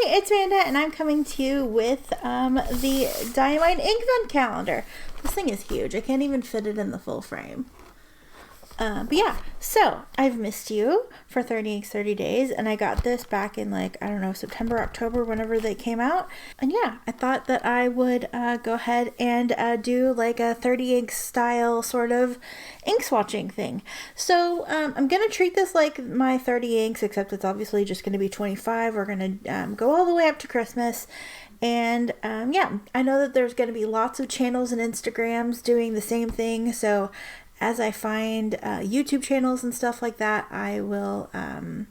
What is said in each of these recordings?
Hi, it's Amanda, and I'm coming to you with the Diamine Inkvent calendar. This thing is huge. I can't even fit it in the full frame. But yeah, so I've missed you for 30 inks 30 days, and I got this back in like, I don't know, September, October, whenever they came out. And yeah, I thought that I would go ahead and do like a 30 ink style sort of ink swatching thing. So I'm going to treat this like my 30 inks, except it's obviously just going to be 25. We're going to go all the way up to Christmas. And yeah, I know that there's going to be lots of channels and Instagrams doing the same thing. So as I find YouTube channels and stuff like that, I will add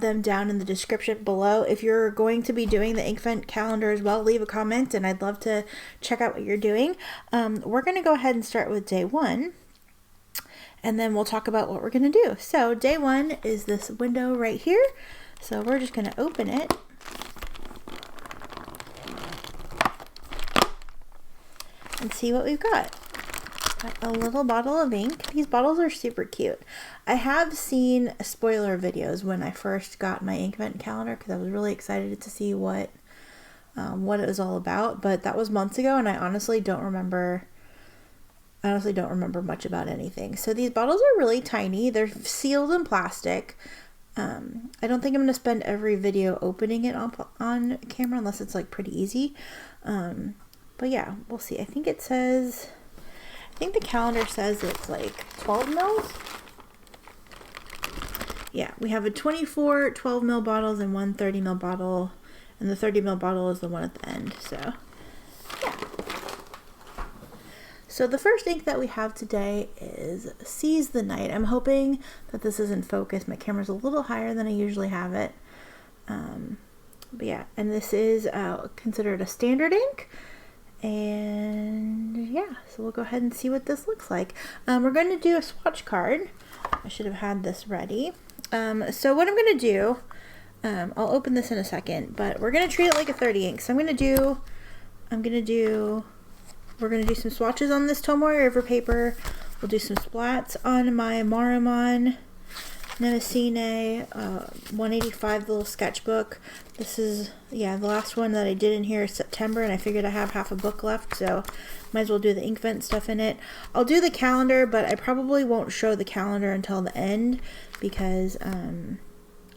them down in the description below. If you're going to be doing the Inkvent calendar as well, leave a comment, and I'd love to check out what you're doing. We're going to go ahead and start with day one, and then we'll talk about what we're going to do. So day one is this window right here. So we're just going to open it. And see what we've got. Got a little bottle of ink. These bottles are super cute. I have seen spoiler videos when I first got my Inkvent calendar because I was really excited to see what it was all about. But that was months ago, and I honestly don't remember. Much about anything. So these bottles are really tiny. They're sealed in plastic. I don't think I'm going to spend every video opening it on camera unless it's like pretty easy. But yeah, we'll see. I think the calendar says it's like 12 mils. Yeah, we have a 24 12 mil bottles and one 30 mil bottle, and the 30 mil bottle is the one at the end. So yeah. So the first ink that we have today is Seize the Night. I'm hoping that this is in focus. My camera's a little higher than I usually have it. But yeah, and this is considered a standard ink. And yeah, so we'll go ahead and see what this looks like. We're going to do a swatch card. I should have had this ready. So what I'm going to do, I'll open this in a second, but we're going to treat it like a 30 ink. So we're going to do some swatches on this Tomoe River paper. We'll do some splats on my Maruman Mnemosyne 185, the little sketchbook. This is, yeah, the last one that I did in here is September, and I figured I have half a book left, so might as well do the Inkvent stuff in it. I'll do the calendar, but I probably won't show the calendar until the end because I'm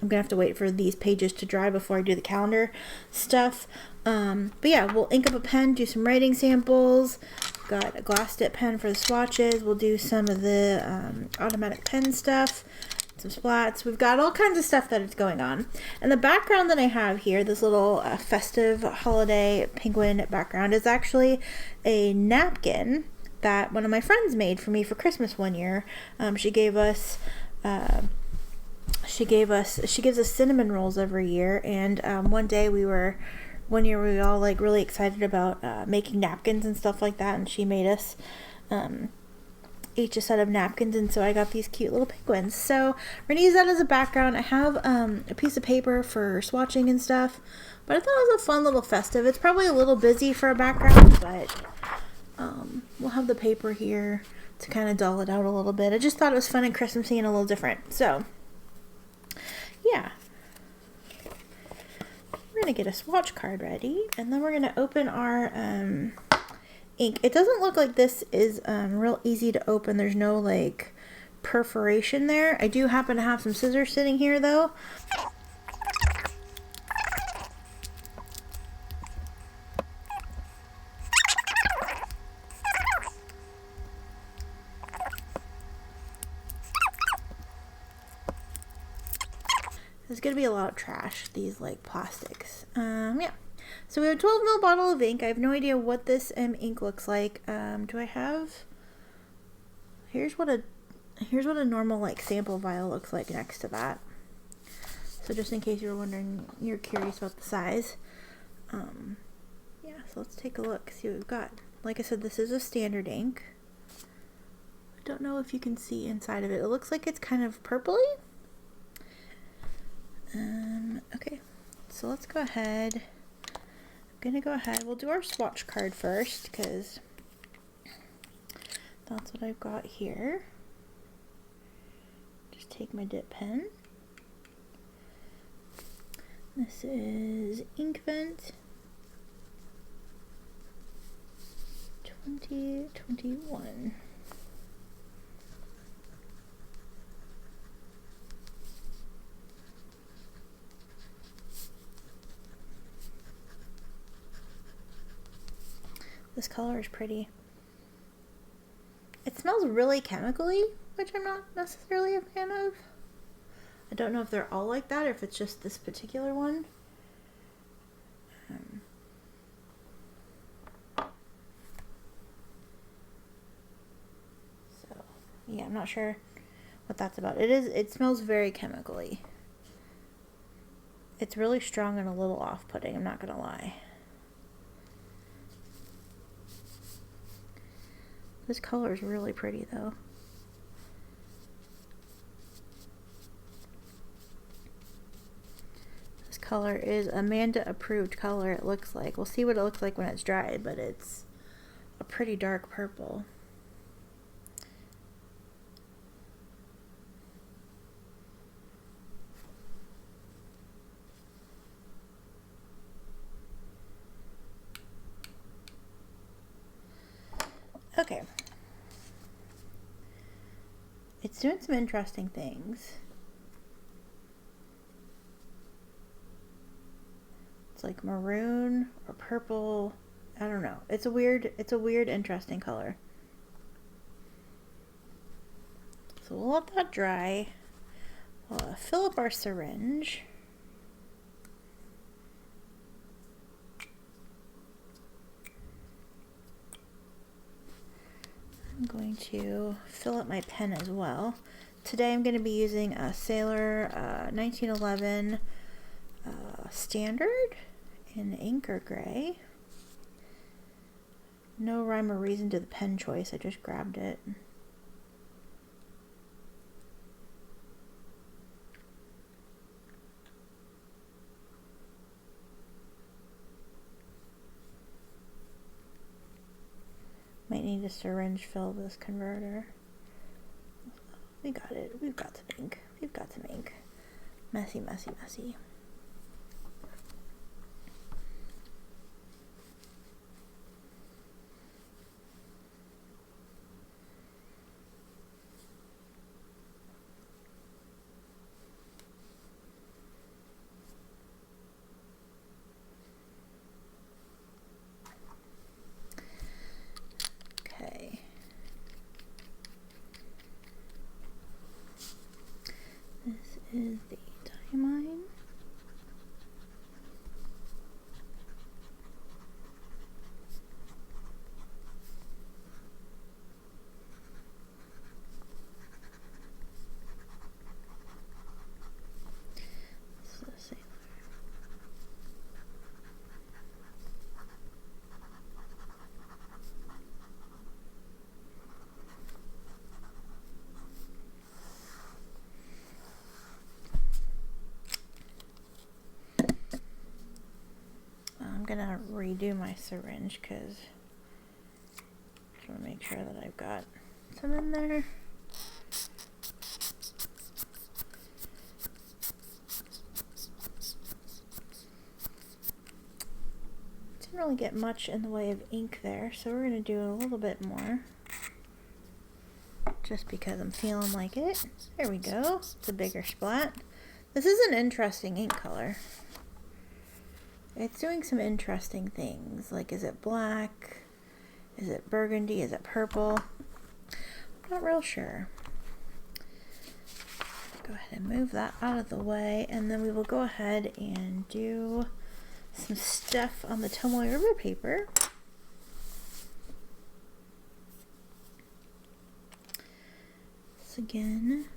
gonna have to wait for these pages to dry before I do the calendar stuff. But yeah, we'll ink up a pen, do some writing samples. Got a glass dip pen for the swatches. We'll do some of the automatic pen stuff. Some splats. We've got all kinds of stuff that is going on. And the background that I have here, this little festive holiday penguin background, is actually a napkin that one of my friends made for me for Christmas one year. She gives us cinnamon rolls every year, and one year we were all like really excited about making napkins and stuff like that, and she made us each a set of napkins, and so I got these cute little penguins. So we're gonna use that as a background. I have a piece of paper for swatching and stuff, but I thought it was a fun little festive. It's probably a little busy for a background, but we'll have the paper here to kind of dull it out a little bit. I just thought it was fun and Christmassy and a little different. So yeah, we're gonna get a swatch card ready, and then we're gonna open our ink. It doesn't look like this is real easy to open. There's no like perforation there. I do happen to have some scissors sitting here though. There's gonna be a lot of trash, these like plastics. Yeah. So we have a 12 ml bottle of ink. I have no idea what this ink looks like. Do I have? Here's what a normal like sample vial looks like next to that. So just in case you're wondering, you're curious about the size. Yeah. So let's take a look. See what we've got. Like I said, this is a standard ink. I don't know if you can see inside of it. It looks like it's kind of purpley. Okay. So let's go ahead. We'll do our swatch card first because that's what I've got here. Just take my dip pen. This is Inkvent 2021. This color is pretty. It smells really chemically, which I'm not necessarily a fan of. I don't know if they're all like that or if it's just this particular one. So, yeah, I'm not sure what that's about. It smells very chemically. It's really strong and a little off-putting, I'm not gonna lie. This color is really pretty though. This color is Amanda approved color, it looks like. We'll see what it looks like when it's dried, but it's a pretty dark purple. Okay. It's doing some interesting things. It's like maroon or purple. I don't know. It's a weird, interesting color. So we'll let that dry. We'll fill up our syringe. I'm going to fill up my pen as well. Today I'm going to be using a Sailor 1911 Standard in Anchor Gray. No rhyme or reason to the pen choice, I just grabbed it. Might need a syringe fill this converter. We got it. We've got some ink. We've got some ink. Messy, messy, messy. This is the Diamine. This is a Sailor. I'm gonna redo my syringe because I want to make sure that I've got some in there. Didn't really get much in the way of ink there, so we're gonna do a little bit more just because I'm feeling like it. There we go. It's a bigger splat. This is an interesting ink color. It's doing some interesting things. Like, is it black? Is it burgundy? Is it purple? I'm not real sure. Go ahead and move that out of the way, and then we will go ahead and do some stuff on the Tomoe River paper. This again.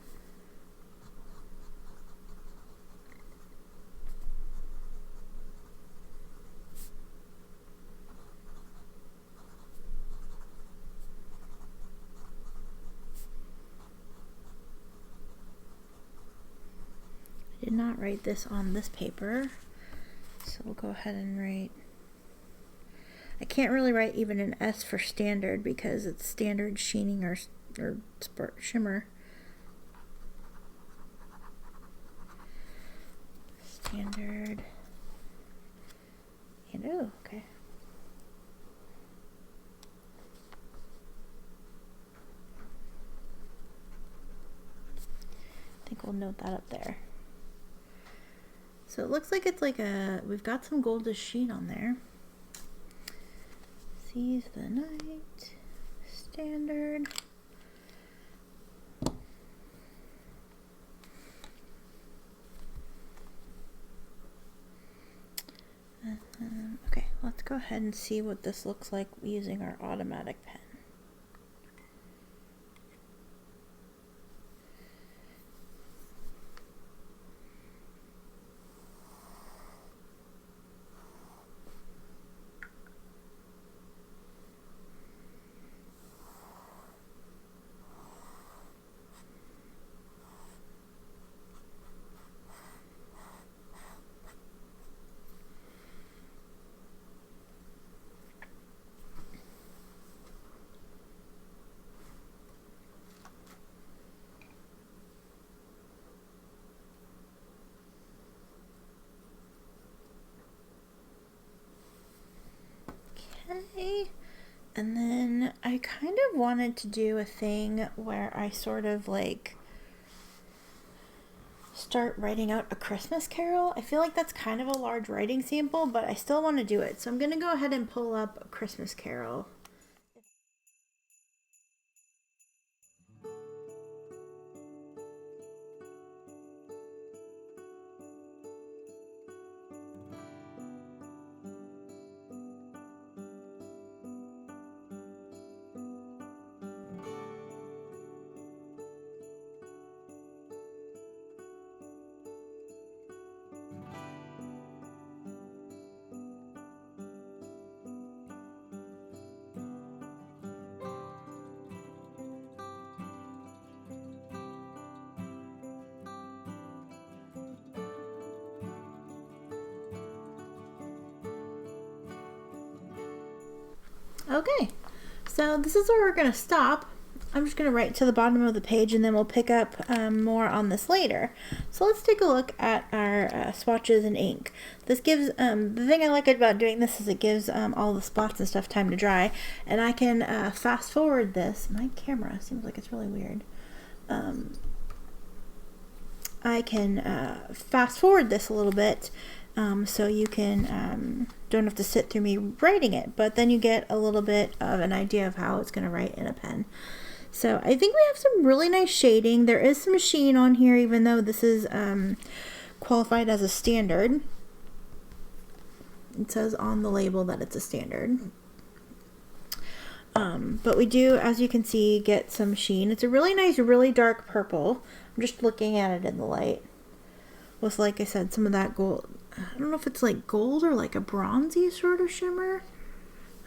Did not write this on this paper, so we'll go ahead and write. I can't really write even an S for standard because it's standard sheening or shimmer. Standard I think we'll note that up there. So it looks like it's like we've got some goldish sheen on there. Seize the Night, standard. Okay, let's go ahead and see what this looks like using our automatic pen. Okay, and then I kind of wanted to do a thing where I sort of like start writing out a Christmas carol. I feel like that's kind of a large writing sample, but I still want to do it. So I'm going to go ahead and pull up a Christmas carol. Okay, so this is where we're going to stop. I'm just going to write to the bottom of the page and then we'll pick up more on this later. So let's take a look at our swatches and ink. This gives, the thing I like about doing this is it gives all the spots and stuff time to dry, and I can fast forward this. My camera seems like it's really weird. I can fast forward this a little bit. So you can don't have to sit through me writing it, but then you get a little bit of an idea of how it's going to write in a pen. So I think we have some really nice shading. There is some sheen on here, even though this is qualified as a standard. It says on the label that it's a standard. But we do, as you can see, get some sheen. It's a really nice, really dark purple. I'm just looking at it in the light. With, like I said, some of that gold. I don't know if it's like gold or like a bronzy sort of shimmer.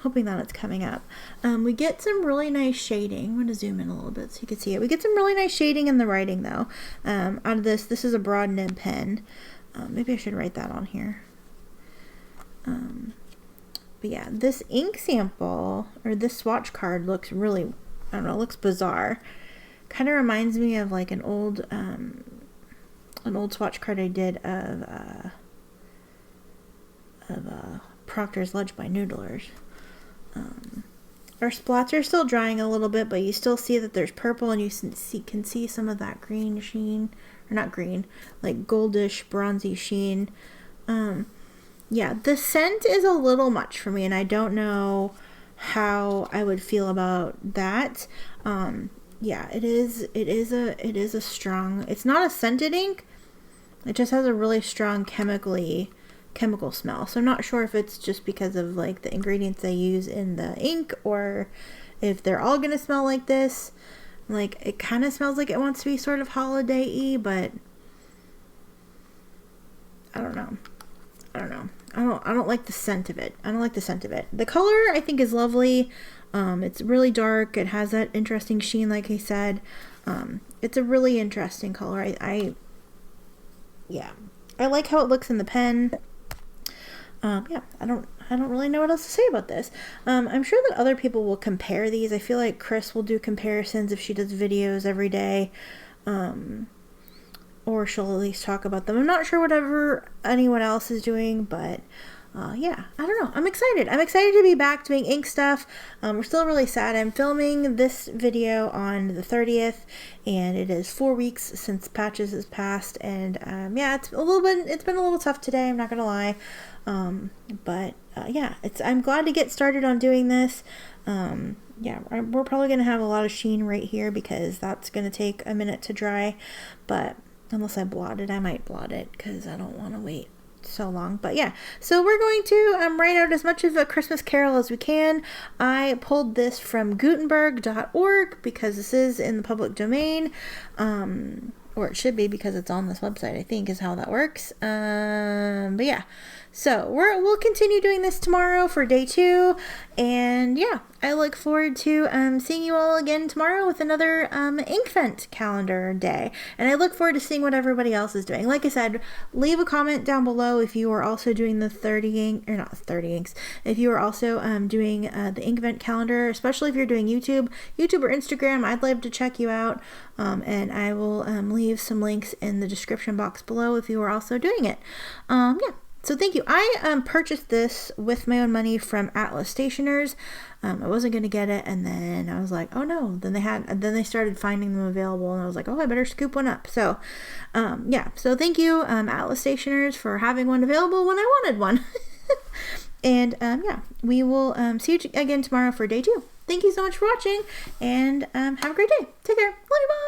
Hoping that it's coming up. We get some really nice shading. I'm going to zoom in a little bit so you can see it. We get some really nice shading in the writing though. Out of this is a broad nib pen. Maybe I should write that on here. But yeah, this ink sample, or this swatch card looks really, I don't know, looks bizarre. Kind of reminds me of like an old swatch card I did of Proctor's Ledge by Noodlers. Our splats are still drying a little bit, but you still see that there's purple, and you can see some of that green sheen, or not green, like goldish bronzy sheen. Yeah, the scent is a little much for me, and I don't know how I would feel about that. Yeah, it is a strong, it's not a scented ink, it just has a really strong chemical smell. So I'm not sure if it's just because of like the ingredients they use in the ink, or if they're all gonna smell like this. Like, it kind of smells like it wants to be sort of holiday-y, but I don't know. I don't like the scent of it. The color I think is lovely. It's really dark. It has that interesting sheen, like I said. It's a really interesting color. Yeah, I like how it looks in the pen. Yeah, I don't really know what else to say about this. I'm sure that other people will compare these. I feel like Chris will do comparisons if she does videos every day. Or she'll at least talk about them. I'm not sure whatever anyone else is doing, but yeah, I don't know. I'm excited. I'm excited to be back doing ink stuff. We're still really sad. I'm filming this video on the 30th, and it is 4 weeks since Patches has passed. And yeah, it's been a little tough today. I'm not gonna lie. But yeah, I'm glad to get started on doing this. Yeah, we're probably gonna have a lot of sheen right here because that's gonna take a minute to dry. But unless I blot it, I might blot it because I don't want to wait so long. But yeah, so we're going to write out as much of a Christmas carol as we can. I pulled this from Gutenberg.org because this is in the public domain, or it should be because it's on this website, I think is how that works. But yeah, so we'll continue doing this tomorrow for day 2, and yeah, I look forward to seeing you all again tomorrow with another Inkvent calendar day, and I look forward to seeing what everybody else is doing. Like I said, leave a comment down below if you are also doing the 30 ink, or not 30 inks, if you are also doing the Inkvent calendar, especially if you're doing YouTube or Instagram. I'd love to check you out, and I will leave some links in the description box below if you are also doing it. Yeah. So thank you. I purchased this with my own money from Atlas Stationers. I wasn't going to get it, and then I was like, oh no. Then they started finding them available, and I was like, oh, I better scoop one up. So yeah, so thank you, Atlas Stationers, for having one available when I wanted one. And yeah, we will see you again tomorrow for day 2. Thank you so much for watching, and have a great day. Take care. Love you. Bye.